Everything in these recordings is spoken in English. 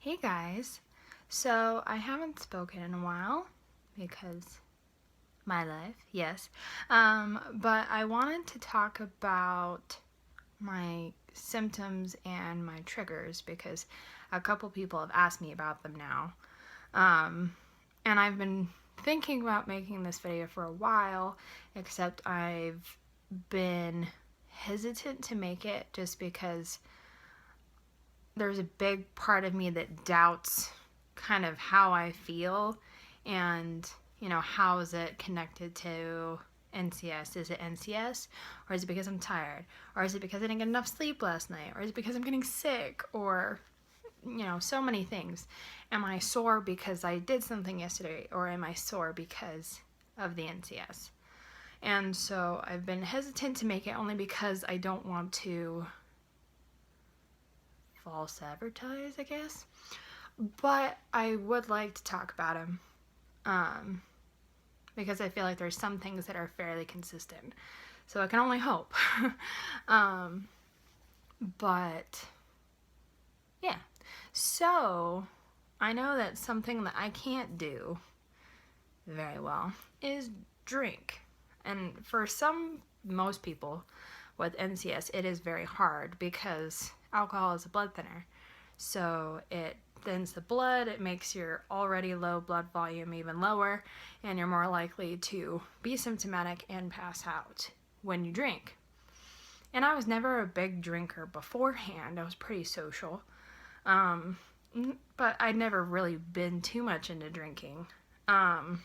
Hey guys, so I haven't spoken in a while because my life, yes. But I wanted to talk about my symptoms and my triggers because a couple people have asked me about them now. And I've been thinking about making this video for a while, except I've been hesitant to make it just because there's a big part of me that doubts kind of how I feel and, how is it connected to NCS? Is it NCS? Or is it because I'm tired? Or is it because I didn't get enough sleep last night? Or is it because I'm getting sick? Or, so many things. Am I sore because I did something yesterday? Or am I sore because of the NCS? And so I've been hesitant to make it only because I don't want to false advertise, I guess. But I would like to talk about him because I feel like there's some things that are fairly consistent. So I can only hope. But yeah. So I know that something that I can't do very well is drink. And for most people with NCS, it is very hard because alcohol is a blood thinner. So it thins the blood, it makes your already low blood volume even lower, and you're more likely to be symptomatic and pass out when you drink. And I was never a big drinker beforehand. I was pretty social. But I'd never really been too much into drinking. I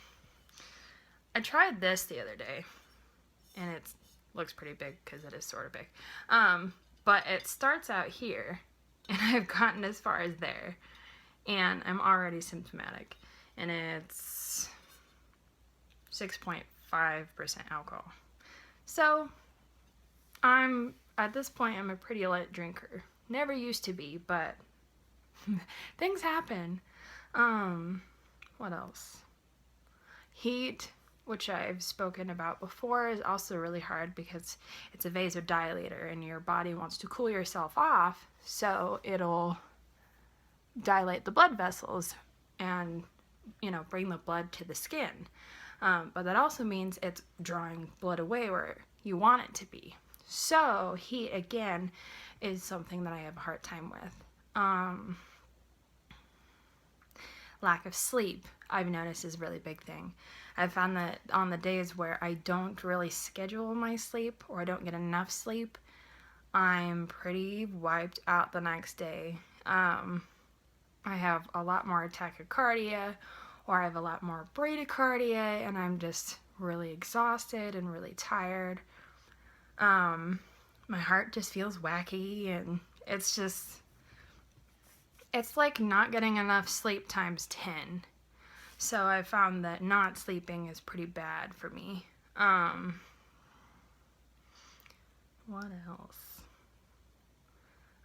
tried this the other day, and it looks pretty big because it is sort of big. But it starts out here, and I've gotten as far as there, and I'm already symptomatic, and it's 6.5% alcohol. So at this point, I'm a pretty light drinker. Never used to be, but things happen. What else? Heat, which I've spoken about before, is also really hard because it's a vasodilator and your body wants to cool yourself off, so it'll dilate the blood vessels and, bring the blood to the skin. But that also means it's drawing blood away where you want it to be. So heat, again, is something that I have a hard time with. Lack of sleep, I've noticed, is a really big thing. I've found that on the days where I don't really schedule my sleep or I don't get enough sleep, I'm pretty wiped out the next day. I have a lot more tachycardia, or I have a lot more bradycardia, and I'm just really exhausted and really tired. My heart just feels wacky, and it's like not getting enough sleep times 10. So I found that not sleeping is pretty bad for me. What else?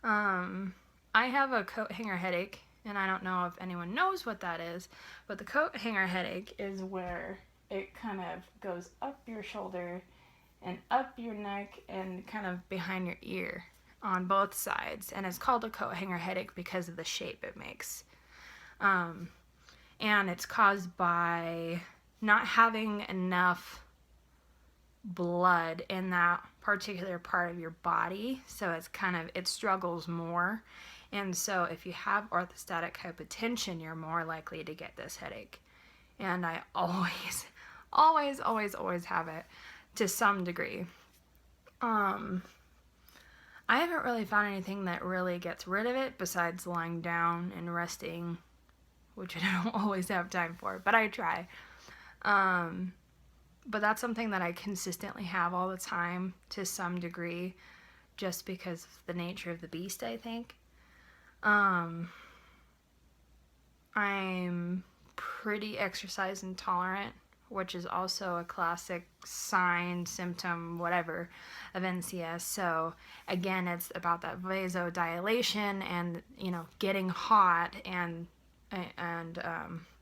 I have a coat hanger headache, and I don't know if anyone knows what that is, but the coat hanger headache is where it kind of goes up your shoulder and up your neck and kind of behind your ear on both sides, and it's called a coat hanger headache because of the shape it makes. And it's caused by not having enough blood in that particular part of your body, so it struggles more. And so if you have orthostatic hypotension, you're more likely to get this headache. And I always have it to some degree. I haven't really found anything that really gets rid of it besides lying down and resting, which I don't always have time for, but I try. But that's something that I consistently have all the time to some degree, just because of the nature of the beast, I think. I'm pretty exercise intolerant, which is also a classic sign, symptom, whatever, of NCS. So again, it's about that vasodilation and, getting hot and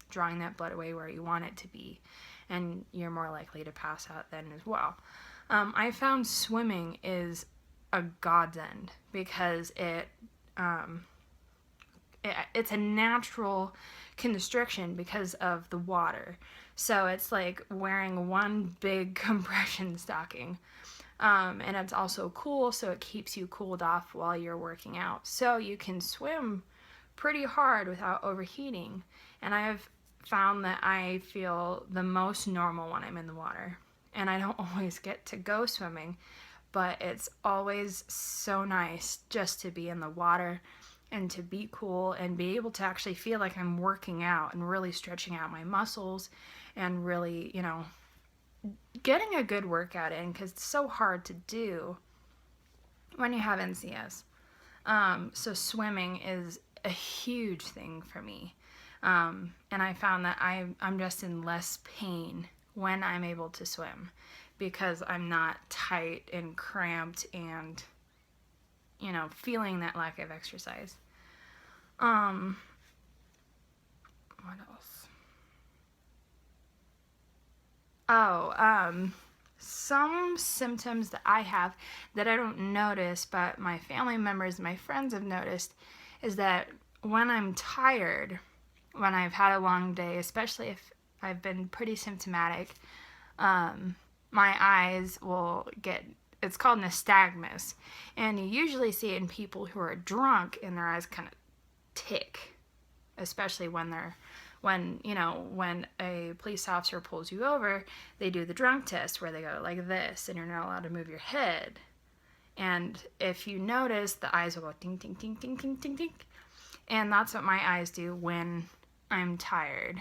drawing that blood away where you want it to be. And you're more likely to pass out then as well. I found swimming is a godsend because it it's a natural constriction because of the water. So it's like wearing one big compression stocking. And it's also cool, so it keeps you cooled off while you're working out. So you can swim pretty hard without overheating. And I've found that I feel the most normal when I'm in the water. And I don't always get to go swimming, but it's always so nice just to be in the water and to be cool and be able to actually feel like I'm working out and really stretching out my muscles and really, getting a good workout in, because it's so hard to do when you have NCS. So swimming is a huge thing for me. And I found that I'm just in less pain when I'm able to swim because I'm not tight and cramped and, feeling that lack of exercise. What else? Some symptoms that I have that I don't notice, but my family members, my friends have noticed, is that when I'm tired, when I've had a long day, especially if I've been pretty symptomatic, my eyes will get, it's called nystagmus, and you usually see it in people who are drunk and their eyes kind of tick, especially when a police officer pulls you over, they do the drunk test where they go like this and you're not allowed to move your head. And if you notice, the eyes will go ding, ding, ding, ding, ding, ding, ding. And that's what my eyes do when I'm tired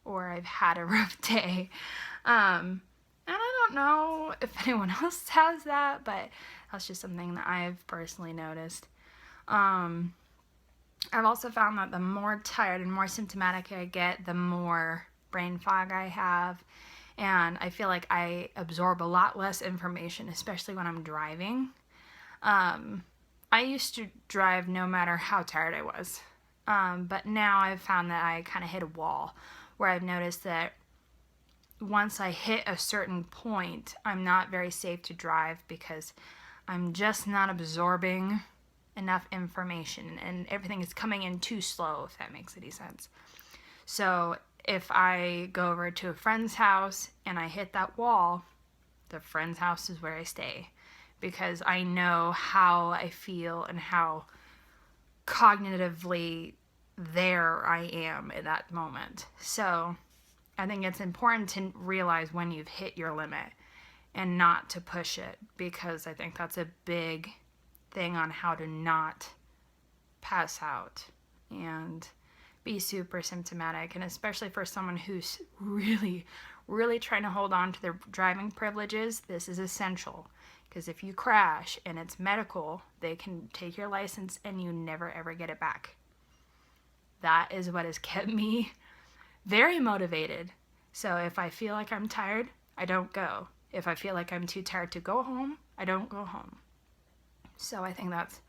or I've had a rough day. And I don't know if anyone else has that, but that's just something that I've personally noticed. I've also found that the more tired and more symptomatic I get, the more brain fog I have. And I feel like I absorb a lot less information, especially when I'm driving. I used to drive no matter how tired I was. But now I've found that I kind of hit a wall where I've noticed that once I hit a certain point, I'm not very safe to drive because I'm just not absorbing enough information and everything is coming in too slow, if that makes any sense. So if I go over to a friend's house and I hit that wall, the friend's house is where I stay because I know how I feel and how cognitively there I am at that moment. So I think it's important to realize when you've hit your limit and not to push it, because I think that's a big thing on how to not pass out and be super symptomatic. And especially for someone who's really, really trying to hold on to their driving privileges, this is essential. Because if you crash and it's medical, they can take your license and you never ever get it back. That is what has kept me very motivated. So if I feel like I'm tired, I don't go. If I feel like I'm too tired to go home, I don't go home. So I think that's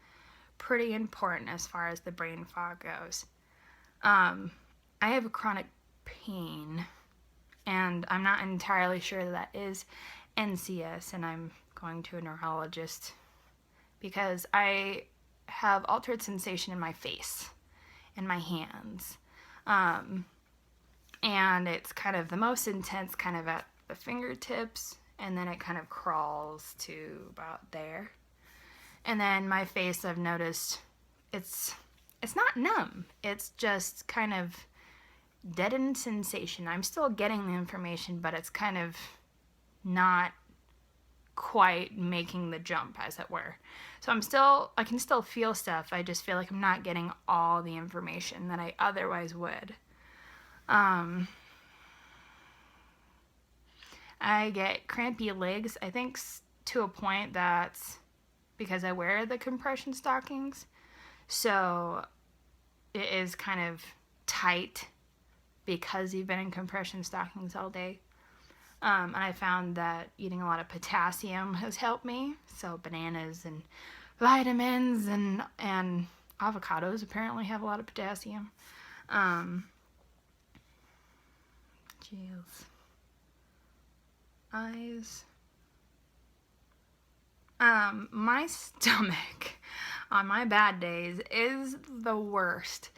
pretty important as far as the brain fog goes. I have a chronic pain, and I'm not entirely sure that is NCS, and I'm going to a neurologist because I have altered sensation in my face and my hands. And it's kind of the most intense kind of at the fingertips, and then it kind of crawls to about there. And then my face, I've noticed it's not numb. It's just kind of deadened sensation. I'm still getting the information, but it's kind of not quite making the jump, as it were. So I can still feel stuff. I just feel like I'm not getting all the information that I otherwise would. I get crampy legs, I think to a point that's because I wear the compression stockings. So it is kind of tight because you've been in compression stockings all day. And I found that eating a lot of potassium has helped me. So bananas and vitamins and avocados apparently have a lot of potassium. Eyes. My stomach on my bad days is the worst.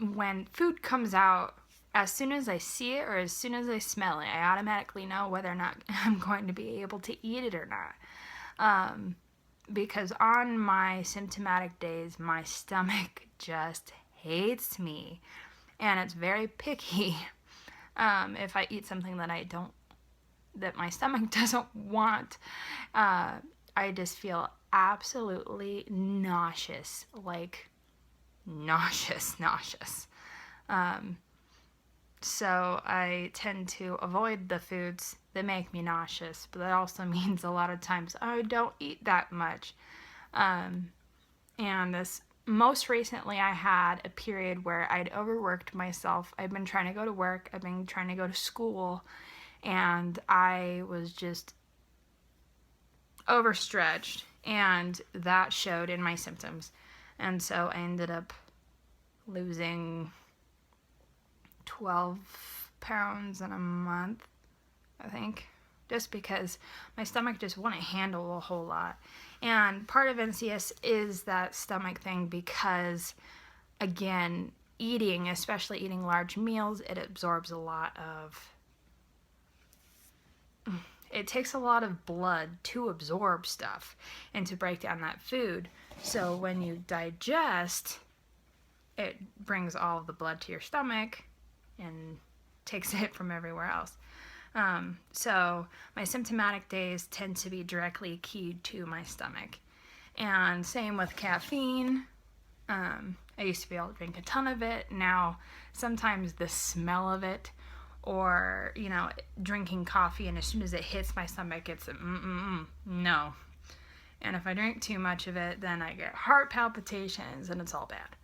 When food comes out, as soon as I see it or as soon as I smell it, I automatically know whether or not I'm going to be able to eat it or not. Because on my symptomatic days, my stomach just hates me, and it's very picky. If I eat something that my stomach doesn't want, I just feel absolutely nauseous, like nauseous. So I tend to avoid the foods that make me nauseous, but that also means a lot of times I don't eat that much. And this most recently, I had a period where I'd overworked myself. I'd been trying to go to work, I'd been trying to go to school, and I was just overstretched, and that showed in my symptoms. And so I ended up losing 12 pounds in a month, I think, just because my stomach just wouldn't handle a whole lot. And part of NCS is that stomach thing because, again, eating, especially eating large meals, it absorbs a lot of... It takes a lot of blood to absorb stuff and to break down that food. So when you digest, it brings all of the blood to your stomach and takes it from everywhere else. So my symptomatic days tend to be directly keyed to my stomach. And same with caffeine. I used to be able to drink a ton of it. Now, sometimes the smell of it, or, drinking coffee, and as soon as it hits my stomach, it's no. And if I drink too much of it, then I get heart palpitations, and it's all bad.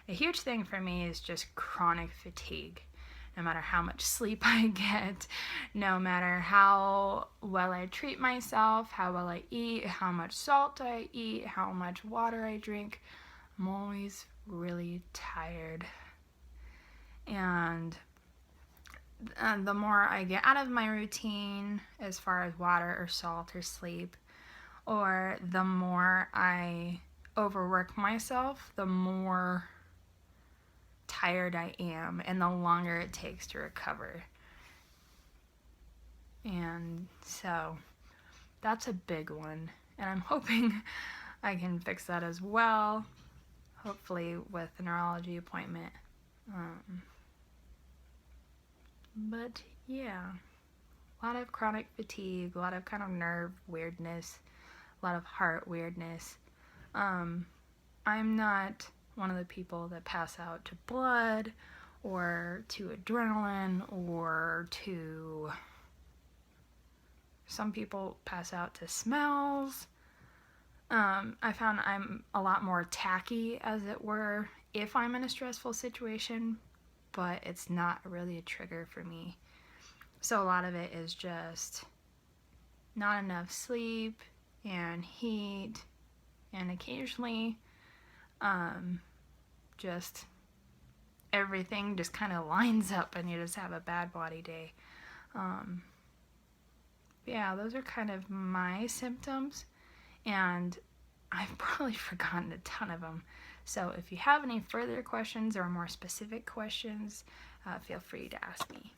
A huge thing for me is just chronic fatigue. No matter how much sleep I get, no matter how well I treat myself, how well I eat, how much salt I eat, how much water I drink, I'm always really tired. And the more I get out of my routine as far as water or salt or sleep, or the more I overwork myself, the more tired I am and the longer it takes to recover. And so that's a big one, and I'm hoping I can fix that as well, hopefully with a neurology appointment. But yeah, a lot of chronic fatigue, a lot of kind of nerve weirdness, a lot of heart weirdness. I'm not one of the people that pass out to blood or to adrenaline or to... Some people pass out to smells. I found I'm a lot more tacky, as it were, if I'm in a stressful situation, but it's not really a trigger for me. So a lot of it is just not enough sleep and heat, and occasionally just everything just kind of lines up and you just have a bad body day. Yeah, those are kind of my symptoms, and I've probably forgotten a ton of them. So if you have any further questions or more specific questions, feel free to ask me.